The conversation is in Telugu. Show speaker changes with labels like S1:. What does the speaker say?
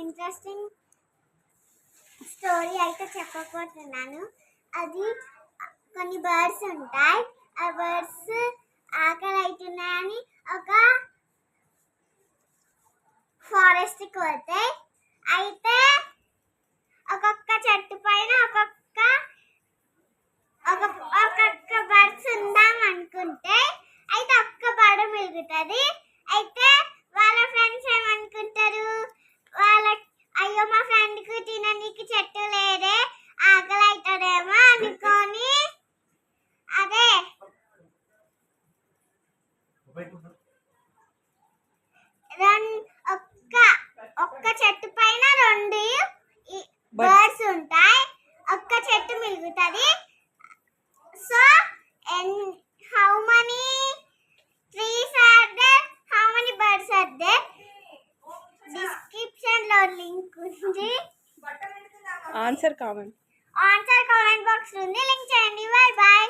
S1: ఇంట్రెస్టింగ్ స్టోరీ అయితే చెప్పబోతున్నాను. అది కొన్ని బర్డ్స్ ఉంటాయి. ఆ బర్డ్స్ ఆకలి అవుతున్నాయని ఒక ఫారెస్ట్కి పోతాయి. అయితే ఒక్కొక్క చెట్టు పైన ఒక్కొక్క బర్డ్స్ ఉందాం అనుకుంటే అయితే ఒక్క బర్డ్ మిగులుతుంది. అయితే వాళ్ళ ఫ్రెండ్స్ ఏమనుకుంటారు, అయ్యో మా ఫ్రెండ్ కు తిననీకి చెట్టు లేదే, ఆకలి అవుతుందేమో అనుకొని అదే ఒక్క చెట్టు పైన 2 బర్డ్స్ ఉంటాయి. ఒక్క చెట్టు మిగులుతుంది. So how many trees are there, how many birds are there? Description లో లింక్ ఉంది.
S2: ఆన్సర్ కామెంట్
S1: బాక్స్ ఉంది, లింక్ చేయండి. By by.